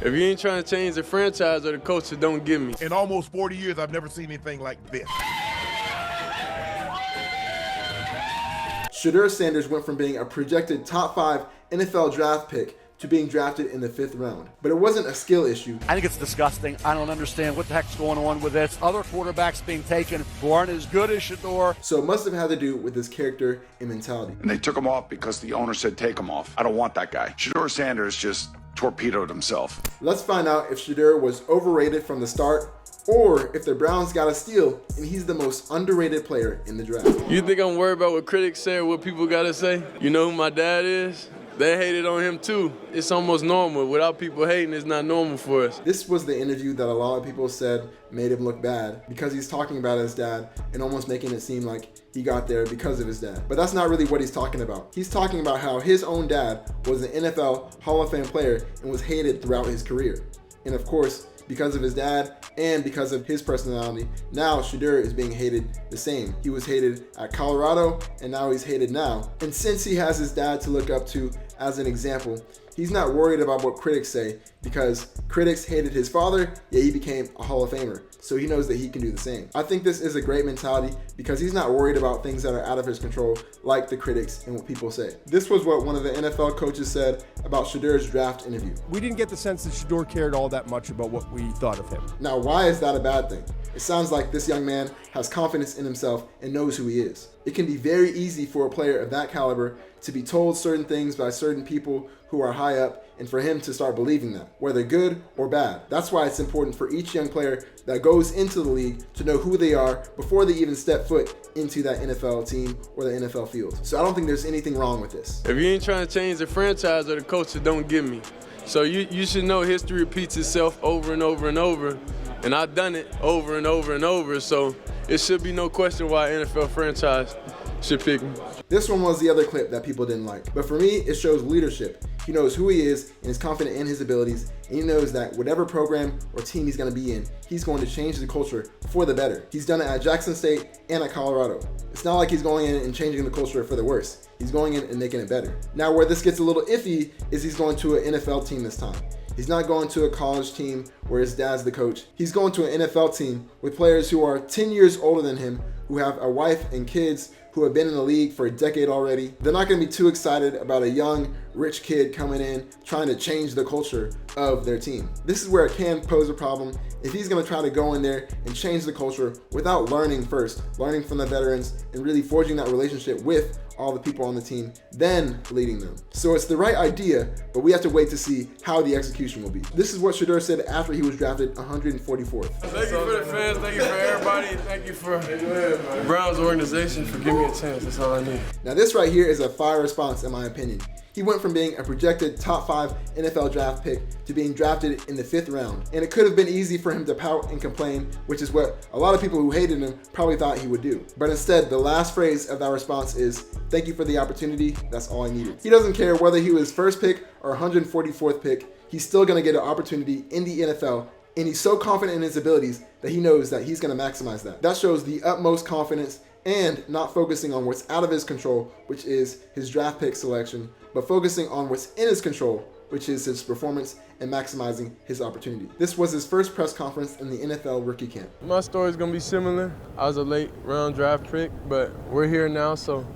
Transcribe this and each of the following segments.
If you ain't trying to change the franchise or the culture, don't give me. In almost 40 years, I've never seen anything like this. Shedeur Sanders went from being a projected top 5 NFL draft pick to being drafted in the 5th round. But it wasn't a skill issue. I think it's disgusting. I don't understand what the heck's going on with this. Other quarterbacks being taken who aren't as good as Shedeur. So it must have had to do with his character and mentality. And they took him off because the owner said take him off. I don't want that guy. Shedeur Sanders just torpedoed himself. Let's find out if Shedeur was overrated from the start, or if the Browns got a steal and he's the most underrated player in the draft. You think I'm worried about what critics say or what people gotta say? You know who my dad is? They hated on him too. It's almost normal. Without people hating, it's not normal for us. This was the interview that a lot of people said made him look bad because he's talking about his dad and almost making it seem like he got there because of his dad. But that's not really what he's talking about. He's talking about how his own dad was an NFL Hall of Fame player and was hated throughout his career. And of course, because of his dad and because of his personality, now Shedeur is being hated the same. He was hated at Colorado and now he's hated now. And since he has his dad to look up to as an example, he's not worried about what critics say because critics hated his father, yet he became a Hall of Famer. So he knows that he can do the same. I think this is a great mentality because he's not worried about things that are out of his control like the critics and what people say. This was what one of the NFL coaches said about Shedeur's draft interview. We didn't get the sense that Shedeur cared all that much about what we thought of him. Now, why is that a bad thing? It sounds like this young man has confidence in himself and knows who he is. It can be very easy for a player of that caliber to be told certain things by certain people who are high up and for him to start believing that, whether good or bad. That's why it's important for each young player that goes into the league to know who they are before they even step foot into that NFL team or the NFL field. So I don't think there's anything wrong with this. If you ain't trying to change the franchise or the culture, don't give me. So you should know history repeats itself over and over and over. And I've done it over and over and over, so it should be no question why an NFL franchise should pick me. This one was the other clip that people didn't like. But for me, it shows leadership. He knows who he is and is confident in his abilities, and he knows that whatever program or team he's going to be in, he's going to change the culture for the better. He's done it at Jackson State and at Colorado. It's not like he's going in and changing the culture for the worse. He's going in and making it better. Now, where this gets a little iffy is he's going to an NFL team this time. He's not going to a college team where his dad's the coach. He's going to an NFL team with players who are 10 years older than him, who have a wife and kids, who have been in the league for a decade already. They're not going to be too excited about a young, rich kid coming in trying to change the culture of their team. This is where it can pose a problem if he's going to try to go in there and change the culture without learning first, learning from the veterans and really forging that relationship with all the people on the team, then leading them. So it's the right idea, but we have to wait to see how the execution will be. This is what Shedeur said after he was drafted 144th. Thank you for the fans, thank you for everybody, thank you for the Browns organization for giving me a chance. That's all I need. Now this right here is a fire response in my opinion. He went from being a projected top 5 NFL draft pick to being drafted in the 5th round. And it could have been easy for him to pout and complain, which is what a lot of people who hated him probably thought he would do. But instead, the last phrase of that response is, "Thank you for the opportunity, that's all I needed." He doesn't care whether he was first pick or 144th pick, he's still gonna get an opportunity in the NFL, and he's so confident in his abilities that he knows that he's gonna maximize that. That shows the utmost confidence and not focusing on what's out of his control, which is his draft pick selection, but focusing on what's in his control, which is his performance and maximizing his opportunity. This was his first press conference in the NFL rookie camp. My story's gonna be similar. I was a late round draft pick, but we're here now, so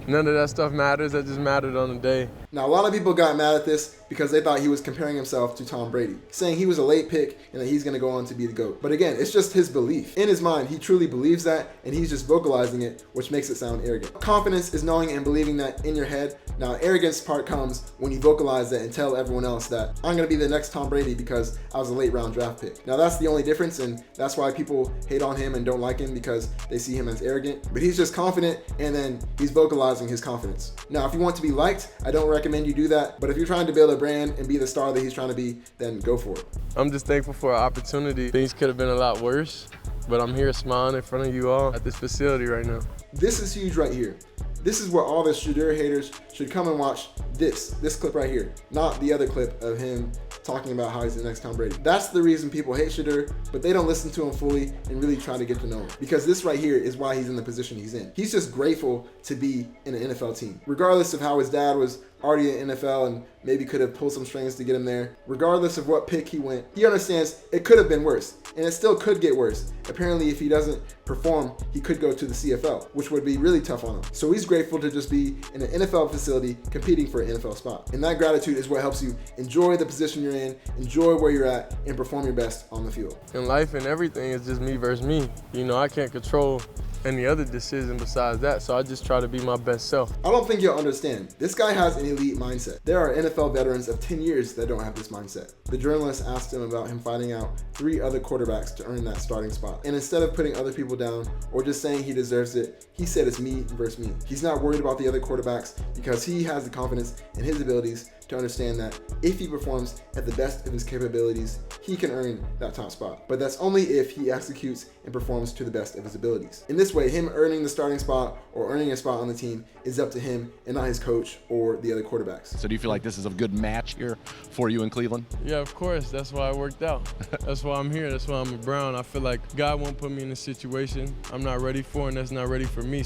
none of that stuff matters. That just mattered on the day. Now, a lot of people got mad at this because they thought he was comparing himself to Tom Brady, saying he was a late pick and that he's going to go on to be the GOAT. But again, it's just his belief. In his mind, he truly believes that, and he's just vocalizing it, which makes it sound arrogant. Confidence is knowing and believing that in your head. Now, arrogance part comes when you vocalize that and tell everyone else that I'm going to be the next Tom Brady because I was a late round draft pick. Now, that's the only difference, and that's why people hate on him and don't like him, because they see him as arrogant. But he's just confident, and then he's vocalizing his confidence. Now, if you want to be liked, I don't recommend you do that. But if you're trying to build a brand and be the star that he's trying to be, then go for it. I'm just thankful for an opportunity. Things could have been a lot worse, but I'm here smiling in front of you all at this facility right now. This is huge right here. This is where all the Shedeur haters should come and watch this clip right here, not the other clip of him talking about how he's the next Tom Brady. That's the reason people hate Shedeur, but they don't listen to him fully and really try to get to know him, because this right here is why he's in the position he's in. He's just grateful to be in an NFL team. Regardless of how his dad was already in NFL and maybe could have pulled some strings to get him there. Regardless of what pick he went, he understands it could have been worse, and it still could get worse. Apparently, if he doesn't perform, he could go to the CFL, which would be really tough on him. So he's grateful to just be in an NFL facility competing for an NFL spot. And that gratitude is what helps you enjoy the position you're in, enjoy where you're at, and perform your best on the field. In life and everything, it's just me versus me. You know, I can't control any other decision besides that, so I just try to be my best self. I don't think you'll understand. This guy has an elite mindset. There are NFL veterans of 10 years that don't have this mindset. The journalist asked him about him fighting out 3 other quarterbacks to earn that starting spot. And instead of putting other people down or just saying he deserves it, he said it's me versus me. He's not worried about the other quarterbacks because he has the confidence in his abilities to understand that if he performs at the best of his capabilities, he can earn that top spot. But that's only if he executes and performs to the best of his abilities. In this way, him earning the starting spot or earning a spot on the team is up to him and not his coach or the other quarterbacks. So do you feel like this is a good match here for you in Cleveland? Yeah, of course. That's why it worked out. That's why I'm here. That's why I'm a Brown. I feel like God won't put me in a situation I'm not ready for, and that's not ready for me.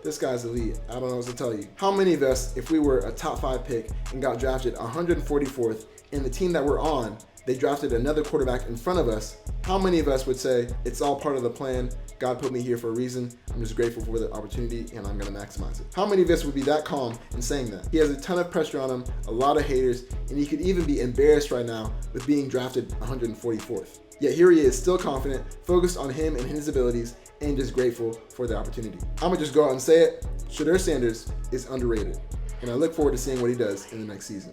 This guy's elite. I don't know what to tell you. How many of us, if we were a top 5 pick and got drafted 144th, and the team that we're on, they drafted another quarterback in front of us, how many of us would say, it's all part of the plan, God put me here for a reason, I'm just grateful for the opportunity, and I'm gonna maximize it? How many of us would be that calm in saying that? He has a ton of pressure on him, a lot of haters, and he could even be embarrassed right now with being drafted 144th. Yet here he is, still confident, focused on him and his abilities, and just grateful for the opportunity. I'm gonna just go out and say it, Shedeur Sanders is underrated, and I look forward to seeing what he does in the next season.